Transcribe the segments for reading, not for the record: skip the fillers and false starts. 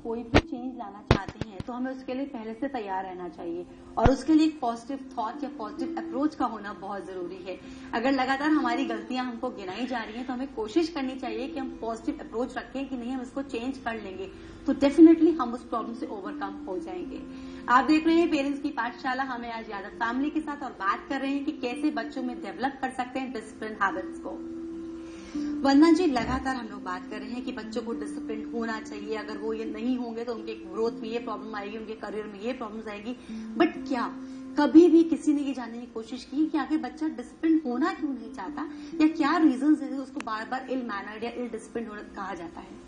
कोई भी चेंज लाना चाहते हैं तो हमें उसके लिए पहले से तैयार रहना चाहिए और उसके लिए एक पॉजिटिव थॉट या पॉजिटिव अप्रोच का होना बहुत जरूरी है। अगर लगातार हमारी गलतियां हमको गिनाई जा रही हैं तो हमें कोशिश करनी चाहिए कि हम पॉजिटिव अप्रोच रखें कि नहीं हम इसको चेंज कर लेंगे तो डेफिनेटली हम उस प्रॉब्लम से ओवरकम हो जाएंगे। आप देख रहे हैं पेरेंट्स की पाठशाला, हमें आज यादव फैमिली के साथ और बात कर रहे हैं कि कैसे बच्चों में डेवलप कर सकते हैं डिसिप्लिन हैबिट्स को। वंदना जी, लगातार हम लोग बात कर रहे हैं कि बच्चों को डिसिप्लिन होना चाहिए, अगर वो ये नहीं होंगे तो उनके ग्रोथ में ये प्रॉब्लम आएगी, उनके करियर में ये प्रॉब्लम्स आएगी। बट क्या कभी भी किसी ने ये जानने की कोशिश की कि आखिर बच्चा डिसिप्लिन होना क्यों नहीं चाहता या क्या रीजंस है उसको बार बार इल मैनर्ड या इल डिसिप्लिन कहा जाता है?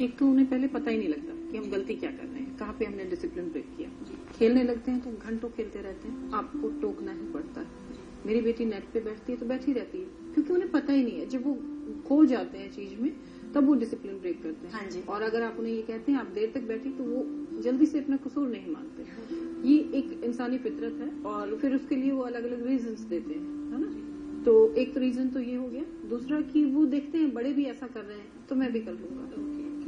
एक तो उन्हें पहले पता ही नहीं लगता कि हम गलती क्या कर रहे हैं, कहाँ पे हमने डिसिप्लिन ब्रेक किया। खेलने लगते हैं तो घंटों खेलते रहते हैं, आपको टोकना ही पड़ता है। मेरी बेटी नेट पे बैठती है तो बैठी रहती है क्योंकि उन्हें पता ही नहीं है। जब वो खो जाते हैं चीज में तब वो डिसिप्लिन ब्रेक करते हैं। हाँ जी। और अगर आप उन्हें ये कहते हैं आप देर तक बैठी तो वो जल्दी से अपना कसूर नहीं मानते। ये एक इंसानी फितरत है और फिर उसके लिए वो अलग अलग रीजंस देते हैं, है ना। तो एक तो रीजन तो ये हो गया। दूसरा कि वो देखते हैं बड़े भी ऐसा कर रहे हैं तो मैं भी कर लूंगा,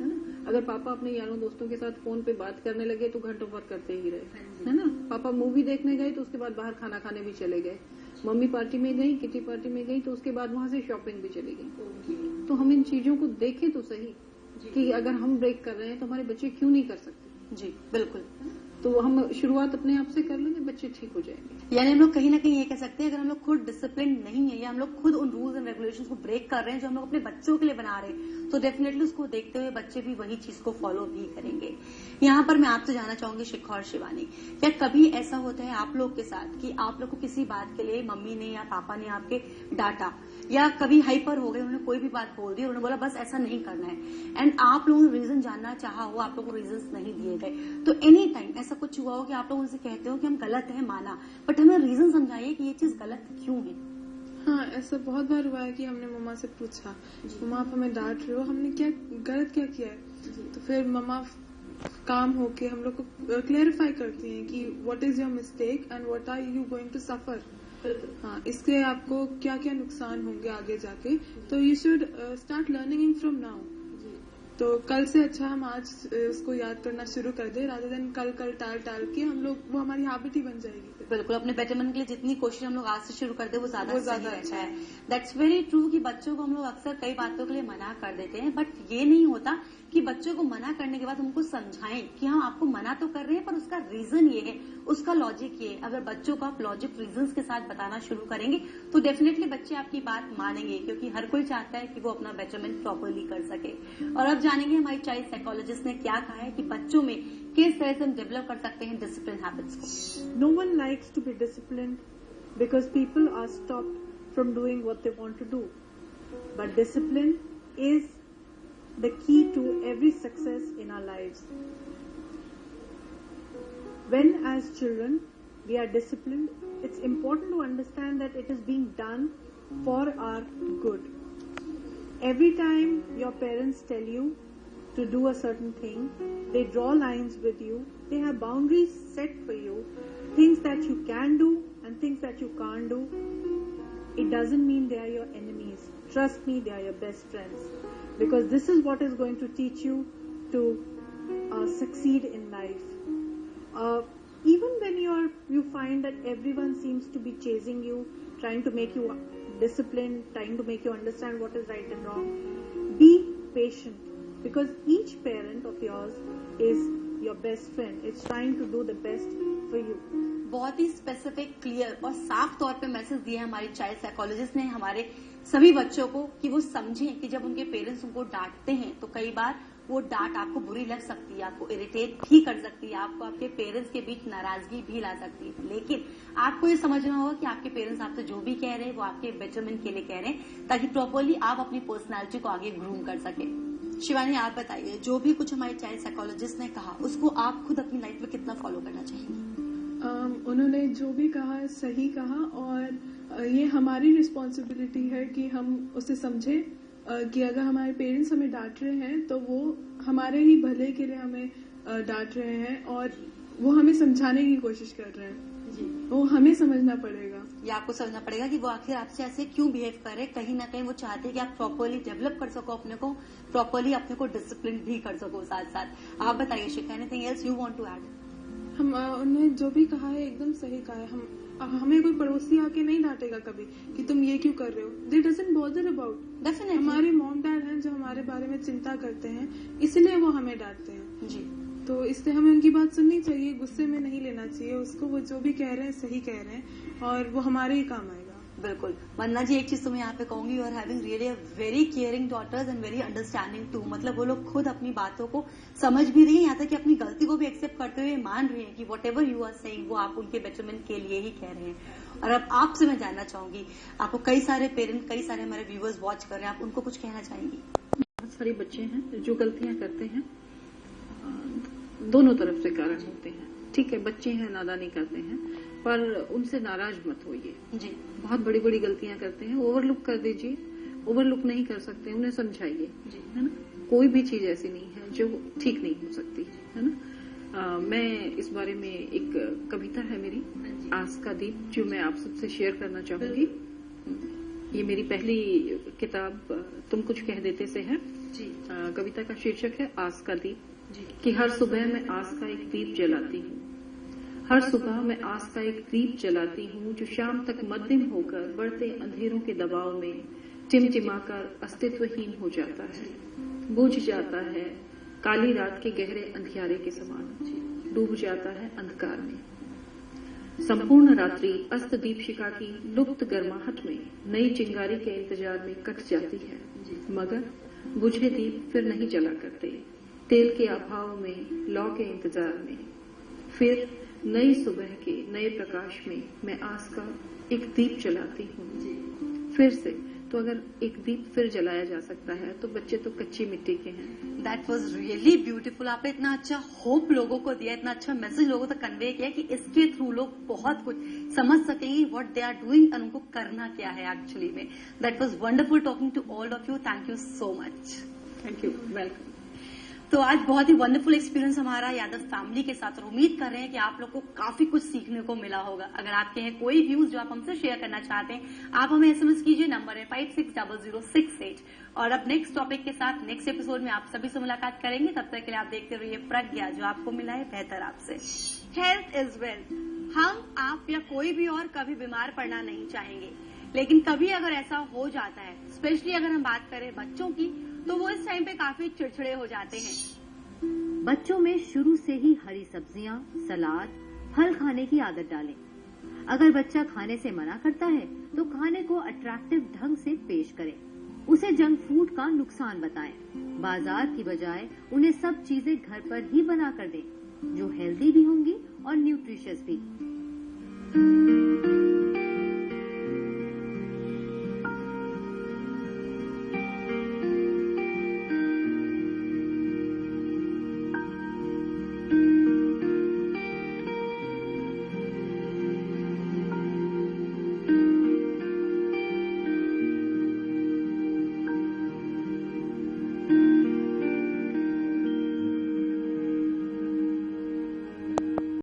है ना। अगर पापा अपने यारों दोस्तों के साथ फोन पे बात करने लगे तो घंटों भर करते ही रहे, है ना। पापा मूवी देखने गए तो उसके बाद बाहर खाना खाने भी चले गए। मम्मी पार्टी में गई, किटी पार्टी में गई तो उसके बाद वहां से शॉपिंग भी चली गई। तो हम इन चीजों को देखें तो सही कि अगर हम ब्रेक कर रहे हैं तो हमारे बच्चे क्यों नहीं कर सकते। जी बिल्कुल। तो हम शुरुआत अपने आप से कर लेंगे, बच्चे ठीक हो जाएंगे। यानी हम लोग कहीं ना कहीं ये कह सकते हैं अगर हम लोग खुद डिसिप्लिन नहीं है या हम लोग खुद उन रूल्स एंड रेगुलेशंस को ब्रेक कर रहे हैं जो हम लोग अपने बच्चों के लिए बना रहे हैं तो डेफिनेटली उसको देखते हुए बच्चे भी वही चीज को फॉलो भी करेंगे। यहाँ पर मैं आपसे जानना चाहूंगी शिखा और शिवानी, क्या कभी ऐसा होता है आप लोग के साथ कि आप लोग को किसी बात के लिए मम्मी ने या पापा ने आपके डांटा या कभी हाइपर हो गए, उन्होंने कोई भी बात बोल दी, उन्होंने बोला बस ऐसा नहीं करना है एंड आप लोगों ने रीजन जानना चाहा हो, आप लोगों को रीजन नहीं दिए गए, तो एनी टाइम ऐसा कुछ हुआ हो कि आप लोग उनसे कहते हो कि हम गलत है माना बट हमें रीजन समझाइए कि ये चीज गलत क्यों है? हाँ, ऐसा बहुत बार हुआ है कि हमने मम्मा से पूछा मम्मा आप हमें डांट रहे हो, हमने क्या गलत क्या किया है। तो फिर मम्मा काम होके हम लोग को क्लेरिफाई करती हैं कि what is your mistake and what are you going to suffer. हाँ, इसके आपको क्या क्या नुकसान होंगे आगे जाके, तो you should start learning from now. तो कल से अच्छा हम आज उसको याद करना शुरू कर दे रादर देन कल टाल के हम लोग, वो हमारी हैबिट ही बन जाएगी। बिल्कुल, अपने बेटरमेंट के लिए जितनी कोशिश हम लोग आज से शुरू कर दे वो ज्यादा अच्छा है। दैट्स वेरी ट्रू कि बच्चों को हम लोग अक्सर कई बातों के लिए मना कर देते हैं बट ये नहीं होता कि बच्चों को मना करने के बाद उनको समझाएं कि हम आपको मना तो कर रहे हैं पर उसका रीजन ये है, उसका लॉजिक ये है। अगर बच्चों को आप लॉजिक रीजंस के साथ बताना शुरू करेंगे तो डेफिनेटली बच्चे आपकी बात मानेंगे क्योंकि हर कोई चाहता है कि वो अपना बेटरमेंट प्रॉपरली कर सके। और अब जानेंगे हमारी चाइल्ड साइकोलॉजिस्ट ने क्या कहा है कि बच्चों में किस तरह से हम डेवलप कर सकते हैं डिसिप्लिन हैबिट्स को। No one likes to be disciplined because people are stopped from doing what they want to do. But discipline is the key to every success in our lives. When as children we are disciplined, it's important to understand that it is being done for our good. Every time your parents tell you to do a certain thing, they draw lines with you, they have boundaries set for you, things that you can do and things that you can't do. It doesn't mean they are your enemies. Trust me, they are your best friends. Because this is what is going to teach you to succeed in life. Even when you find that everyone seems to be chasing you, trying to make you disciplined, trying to make you understand what is right and wrong, be patient. Because each parent of yours is your best friend. It's trying to do the best for you. बहुत ही specific, clear और साफ तौर पे message दिया हमारी child psychologist ने हमारे सभी बच्चों को कि वो समझें कि जब उनके पेरेंट्स उनको डांटते हैं तो कई बार वो डांट आपको बुरी लग सकती है, आपको इरिटेट भी कर सकती है, आपको आपके पेरेंट्स के बीच नाराजगी भी ला सकती है। लेकिन आपको ये समझना होगा कि आपके पेरेंट्स आपसे जो भी कह रहे हैं वो आपके बेटरमेंट के लिए कह रहे हैं ताकि प्रॉपरली आप अपनी पर्सनैलिटी को आगे ग्रूम कर सके। शिवानी, आप बताइए, जो भी कुछ हमारे चाइल्ड साइकोलॉजिस्ट ने कहा उसको आप खुद अपनी लाइफ में कितना फॉलो करना चाहेंगे? उन्होंने जो भी कहा सही कहा और ये हमारी रिस्पॉन्सिबिलिटी है कि हम उसे समझें कि अगर हमारे पेरेंट्स हमें डांट रहे हैं तो वो हमारे ही भले के लिए हमें डांट रहे हैं और वो हमें समझाने की कोशिश कर रहे हैं। वो हमें समझना पड़ेगा। ये आपको समझना पड़ेगा कि वो आखिर आपसे ऐसे क्यों बिहेव कर रहे हैं। कहीं ना कहीं वो चाहते हैं कि आप प्रॉपरली डेवलप कर सको अपने को, प्रॉपरली अपने को डिसिप्लिन भी कर सको साथ साथ। आप बताइए Shikha, anything else you want to add? हम उन्हें जो भी कहा है एकदम सही कहा है। हमें कोई पड़ोसी आके नहीं डांटेगा कभी कि तुम ये क्यों कर रहे हो। दे डजंट बॉदर अबाउट। डेफिनेटली हमारे मॉम डैड हैं जो हमारे बारे में चिंता करते हैं, इसलिए वो हमें डांटते हैं जी। तो इसलिए हमें उनकी बात सुननी चाहिए, गुस्से में नहीं लेना चाहिए उसको। वो जो भी कह रहे हैं सही कह रहे हैं और वो हमारे ही काम आएगा। बिल्कुल। वंदना जी, एक चीज तो मैं यहाँ पे कहूंगी, you are having really a very caring daughters and very understanding too. मतलब वो लोग खुद अपनी बातों को समझ भी रही है, यहाँ तक कि अपनी गलती को भी एक्सेप्ट करते हुए मान रही है कि whatever you are saying वो आप उनके बेटरमेंट के लिए ही कह रहे हैं। और अब आपसे मैं जानना चाहूंगी, आपको कई सारे पेरेंट, कई सारे हमारे व्यूअर्स वॉच कर रहे हैं, आप उनको कुछ कहना चाहेंगी? बहुत सारे बच्चे हैं जो गलतियां करते हैं, दोनों तरफ से कारण होते हैं। ठीक है, बच्चे हैं, नादानी करते हैं, पर उनसे नाराज मत होइए जी। बहुत बड़ी बड़ी गलतियां करते हैं, ओवरलुक कर दीजिए। ओवरलुक नहीं कर सकते, उन्हें समझाइए, है ना। कोई भी चीज ऐसी नहीं है जो ठीक नहीं हो सकती, है ना। मैं इस बारे में एक कविता है मेरी, आस का दीप, जो मैं आप सबसे शेयर करना चाहूंगी। ये मेरी पहली किताब तुम कुछ कह देते से है जी। कविता का शीर्षक है आस का दीप। कि हर सुबह मैं आस का एक दीप जलाती हूँ, हर सुबह मैं आस का एक दीप जलाती हूँ, जो शाम तक मध्यम होकर बढ़ते अंधेरों के दबाव में टिमटिमाकर अस्तित्वहीन हो जाता है, बुझ जाता है काली रात के गहरे अंधियारे के समान, डूब जाता है अंधकार में। संपूर्ण रात्रि अस्त दीपशिखा की लुप्त गर्माहट में नई चिंगारी के इंतजार में कट जाती है, मगर बुझे दीप फिर नहीं जला करते। तेल के अभाव में, लौ के इंतजार में, फिर नई सुबह के नए प्रकाश में मैं आस का एक दीप जलाती हूँ फिर से। तो अगर एक दीप फिर जलाया जा सकता है तो बच्चे तो कच्ची मिट्टी के हैं। That was really beautiful. आपने इतना अच्छा होप लोगों को दिया, इतना अच्छा मैसेज लोगों तक कन्वे किया कि इसके थ्रू लोग बहुत कुछ समझ सकेंगे व्हाट दे आर डूइंग और उनको करना क्या है एक्चुअली में। That was wonderful talking to all of you. Thank you so much. Thank you, welcome. तो आज बहुत ही वंडरफुल एक्सपीरियंस हमारा यादव फैमिली के साथ, और उम्मीद कर रहे हैं कि आप लोग को काफी कुछ सीखने को मिला होगा। अगर आपके हैं कोई व्यूज जो आप हमसे शेयर करना चाहते हैं, आप हमें एसएमएस कीजिए, नंबर है 560068। और अब नेक्स्ट टॉपिक के साथ नेक्स्ट एपिसोड में आप सभी से मुलाकात करेंगे। तब तक के लिए आप देखते रहिए प्रज्ञा, जो आपको मिला है बेहतर आपसे। Health is wealth. हम, आप या कोई भी और कभी बीमार पड़ना नहीं चाहेंगे, लेकिन कभी अगर ऐसा हो जाता है, स्पेशली अगर हम बात करें बच्चों की, तो वो इस टाइम पे काफी चिड़चिड़े हो जाते हैं। बच्चों में शुरू से ही हरी सब्जियां, सलाद, फल खाने की आदत डालें। अगर बच्चा खाने से मना करता है तो खाने को अट्रैक्टिव ढंग से पेश करें। उसे जंक फूड का नुकसान बताएं। बाजार की बजाय उन्हें सब चीजें घर पर ही बना कर दें, जो हेल्दी भी होंगी और न्यूट्रिशियस भी।